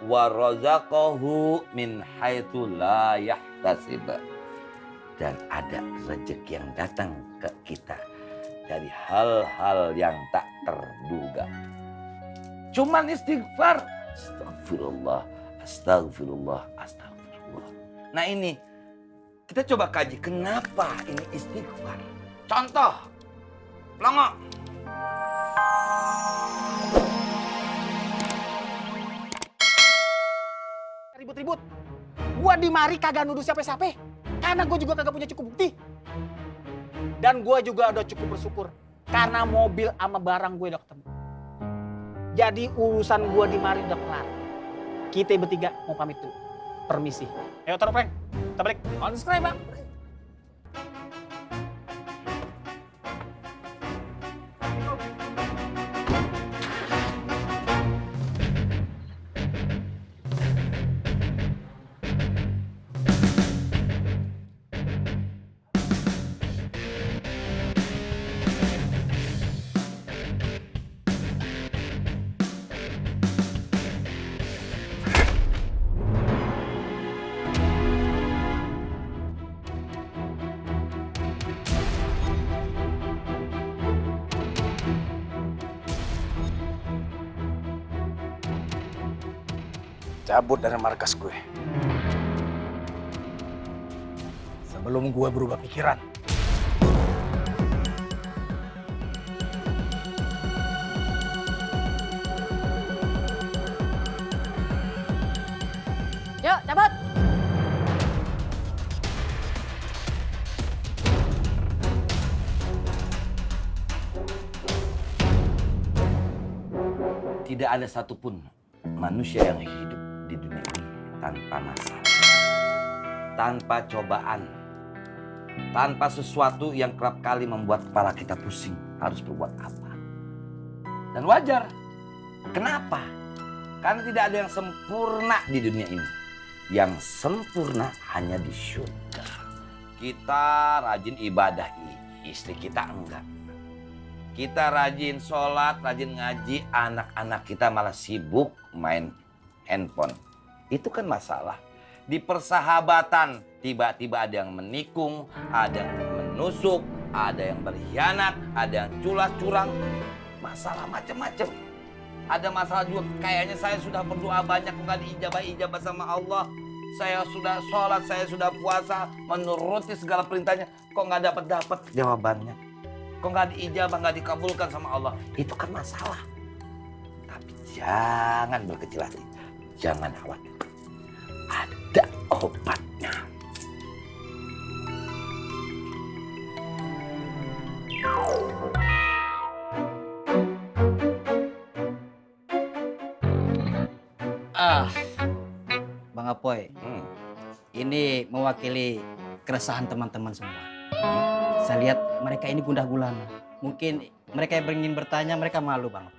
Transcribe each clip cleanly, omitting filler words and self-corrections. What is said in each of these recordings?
wa razaqahu min haitsu la yahtasib. Dan ada rezeki yang datang ke kita dari hal-hal yang tak terduga. Cuman istighfar. Astagfirullah, astagfirullah, astagfirullah. Nah ini, kita coba kaji kenapa ini istighfar. Contoh, Longo. Ribut-ribut. Gua di mari kagak nuduh siapa-siapa. Karena gue juga kagak punya cukup bukti. Dan gue juga udah cukup bersyukur. Karena mobil sama barang gue udah ketemu. Jadi urusan gue di mari udah kelar. Kita bertiga mau pamit dulu. Permisi. Ayo taruh prank. Kita balik. On subscribe bang. Cabut dari markas gue. Sebelum gue berubah pikiran. Yuk, cabut. Tidak ada satupun manusia yang hidup di dunia ini tanpa masalah, tanpa cobaan, tanpa sesuatu yang kerap kali membuat kepala kita pusing harus berbuat apa. Dan wajar. Kenapa? Karena tidak ada yang sempurna di dunia ini. Yang sempurna hanya di surga. Kita rajin ibadah, istri kita enggak. Kita rajin sholat, rajin ngaji, anak-anak kita malah sibuk main handphone. Itu kan masalah. Di persahabatan tiba-tiba ada yang menikung, ada yang menusuk, ada yang berkhianat, ada yang culas curang. Masalah macam-macam. Ada masalah juga kayaknya saya sudah berdoa banyak nggak diijabah sama Allah. Saya sudah sholat, saya sudah puasa, menuruti segala perintahnya. Kok nggak dapat jawabannya? Kok nggak diijabah, nggak dikabulkan sama Allah? Itu kan masalah. Tapi jangan berkecil hati. Jangan khawatir. Ada obatnya. Bang Apoy, ini mewakili keresahan teman-teman semua. Saya lihat mereka ini gundah gulana. Mungkin mereka yang ingin bertanya, mereka malu Bang.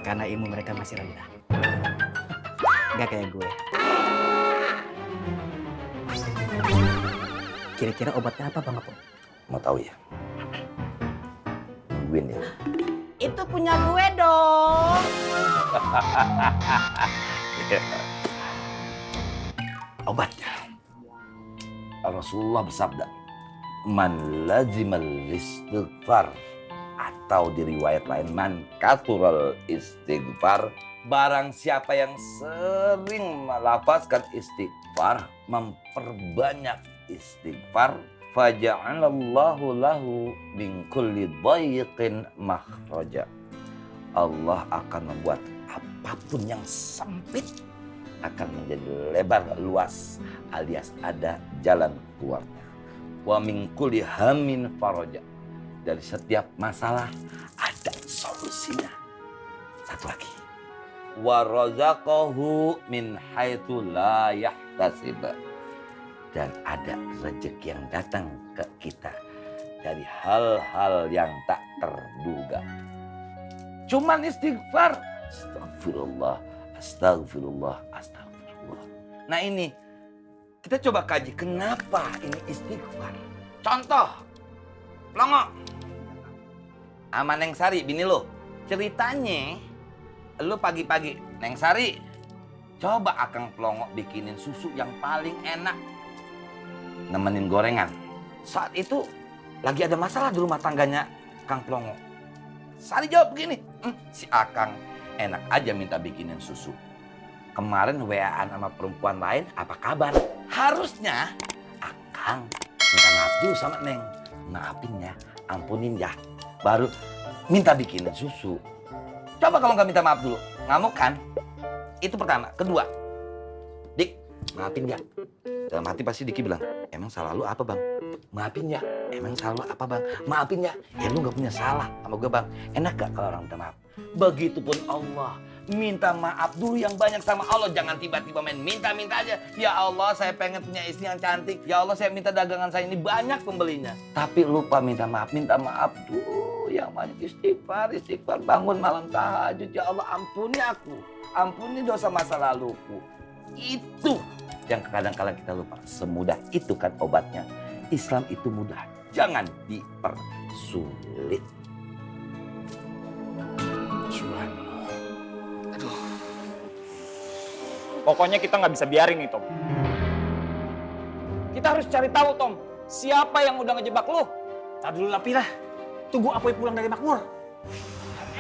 Karena ilmu mereka masih rendah. Gak kayak gue. Kira-kira obatnya apa Bang Apoy? Mau tahu ya? Nungguin ya. Itu punya gue dong. Obatnya. Rasulullah bersabda, man lazimal istighfar, atau di riwayat lain man kathural istighfar, barang siapa yang sering melafazkan istighfar, memperbanyak istighfar, faja'alallahu lahu min kulli dhayqin makhraja. Allah akan membuat apapun yang sempit akan menjadi lebar luas, alias ada jalan keluarnya. Wa min kulli hammin faraja. Dari setiap masalah ada solusinya. Satu lagi. Wa razaqahu min haitsu la yahtasib. Dan ada rezeki yang datang ke kita dari hal-hal yang tak terduga. Cuman istighfar. Astagfirullah, astagfirullah, astagfirullah. Nah ini, kita coba kaji kenapa ini istighfar. Contoh, Longo. Sama Neng Sari, bini lo. Ceritanya, lo pagi-pagi, Neng Sari Coba Akang Pelongo bikinin susu yang paling enak. Nemenin gorengan. Saat itu lagi ada masalah di rumah tangganya Kang Pelongo. Sari jawab begini, si Akang enak aja minta bikinin susu. Kemarin WA-an sama perempuan lain, apa kabar? Harusnya Akang minta maaf dulu sama Neng. Maafin ya, ampunin ya. Baru minta bikinin susu. Coba kalau nggak minta maaf dulu, ngamuk kan? Itu pertama. Kedua, Dik, maafin ya. Dalam hati pasti Diki bilang, emang salah lu apa bang? Maafin ya, emang salah lu apa bang? Maafin ya, ya lu gak punya salah sama gue bang. Enak gak kalau orang minta maaf? Begitupun Allah, minta maaf dulu yang banyak sama Allah. Jangan tiba-tiba main minta-minta aja. Ya Allah, saya pengen punya istri yang cantik. Ya Allah, saya minta dagangan saya ini banyak pembelinya. Tapi lupa minta maaf dulu. Yang banyak istighfar, bangun malam tahajud. Ya Allah, ampuni aku. Ampuni dosa masa laluku. Itu yang kadang-kadang kita lupa. Semudah itu kan obatnya. Islam itu mudah. Jangan dipersulit. Subhanallah. Pokoknya kita nggak bisa biarin nih, Tom. Kita harus cari tahu, Tom. Siapa yang udah ngejebak lu? Tar dulu lah, Pila. Tunggu Apoy pulang dari makmur.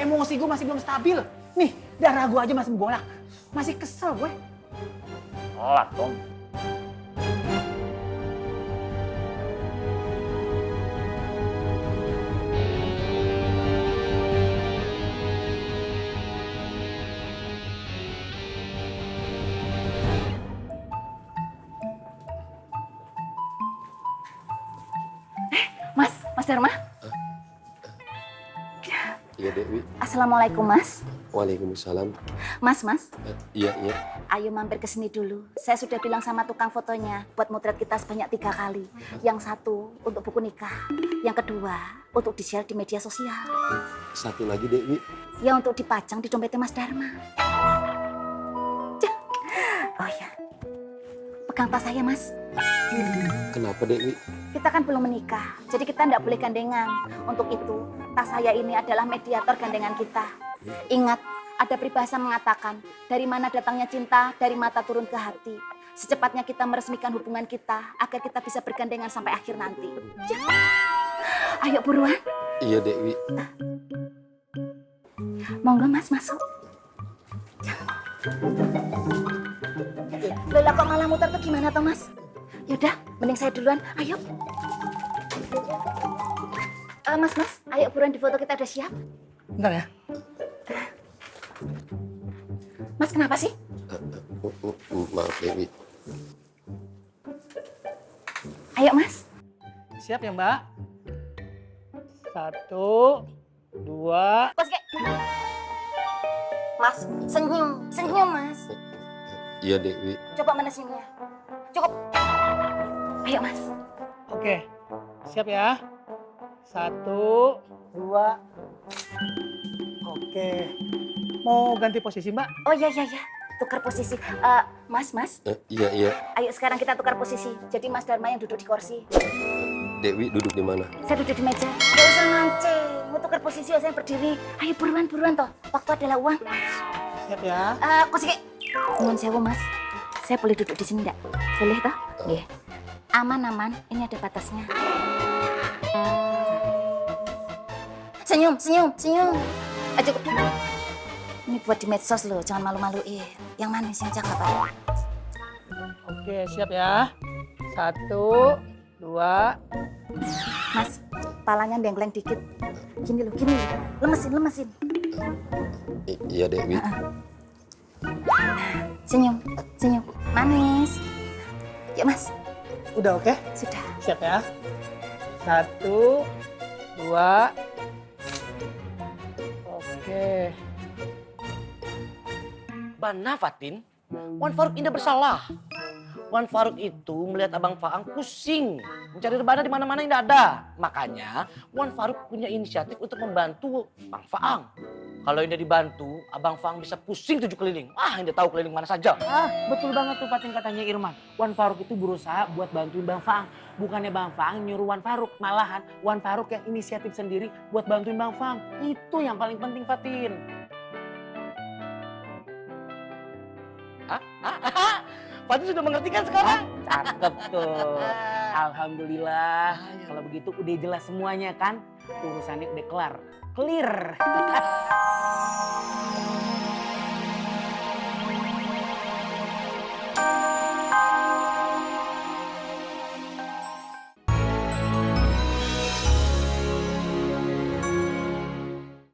Emosi gue masih belum stabil. Nih, darah gue aja masih bolak. Masih kesel gue. Telat, Tom. Mas Dharma. Iya Dewi. Assalamualaikum Mas. Waalaikumsalam. Mas. Iya. Ayo mampir ke sini dulu. Saya sudah bilang sama tukang fotonya buat motret kita sebanyak 3 kali. Yang satu untuk buku nikah. Yang kedua untuk di-share di media sosial. Satu lagi Dewi. Ya untuk dipajang di dompetnya Mas Dharma. Oh ya. Pegang tas saya Mas. Kenapa Dewi? Kita kan belum menikah, jadi kita tidak boleh gandengan. Untuk itu, tas saya ini adalah mediator gandengan kita. Ingat, ada peribahasa mengatakan, dari mana datangnya cinta, dari mata turun ke hati. Secepatnya kita meresmikan hubungan kita, agar kita bisa bergandengan sampai akhir nanti. Ayo buruan. Iya Dewi. Monggo Mas, masuk. Lola kok malah muter tuh gimana toh Mas? Yaudah, mending saya duluan. Ayo. Mas, ayo buruan di foto kita udah siap. Bentar ya. Mas kenapa sih? Maaf Dewi. Ayo Mas. Siap ya Mbak? 1, 2. Mas, Mas, senyum Mas. Iya Dewi. Coba mana senyumnya? Cukup. Ayo Mas. Oke, siap ya. 1, 2. Oke. Mau ganti posisi Mbak? Oh iya. Tukar posisi. Mas. Iya. Ayo sekarang kita tukar posisi. Jadi Mas Dharma yang duduk di kursi. Dewi duduk di mana? Saya duduk di meja. Gak usah mancing. Mau tukar posisi saya berdiri. Ayo buruan toh. Waktu adalah uang. Siap ya. Kosiki. Nuwun sewu Mas. Saya boleh duduk di sini enggak? Boleh toh? Nggih. Aman. Ini ada batasnya. Senyum. Cukup. Ini buat di medsos loh, jangan malu-maluin. Yang manis aja nggak apa-apa. Oke, siap ya. 1, 2. Mas, palanya dengkleng dikit. Gini loh. Lemesin. Iya Dewi. Senyum. Manis. Yuk Mas, Udah oke? sudah. Siap ya. 1, 2. Oke. Bana Fatin, Wan Faruk tidak bersalah. Wan Faruk itu melihat Abang Faang pusing, mencari rebana di mana-mana tidak ada. Makanya Wan Faruk punya inisiatif untuk membantu Bang Faang. Kalau tidak dibantu, Abang Faang bisa pusing 7 keliling. Tidak tahu keliling mana saja. Betul banget tuh Fatin katanya Irman. Wan Faruk itu berusaha buat bantuin Bang Faang. Bukannya Bang Faang nyuruh Wan Faruk. Malahan Wan Faruk yang inisiatif sendiri buat bantuin Bang Faang. Itu yang paling penting Fatin. Hah? Fatin sudah mengerti kan sekarang? Cakep tuh. Alhamdulillah. Kalau begitu udah jelas semuanya kan? Urusannya udah kelar. Clear.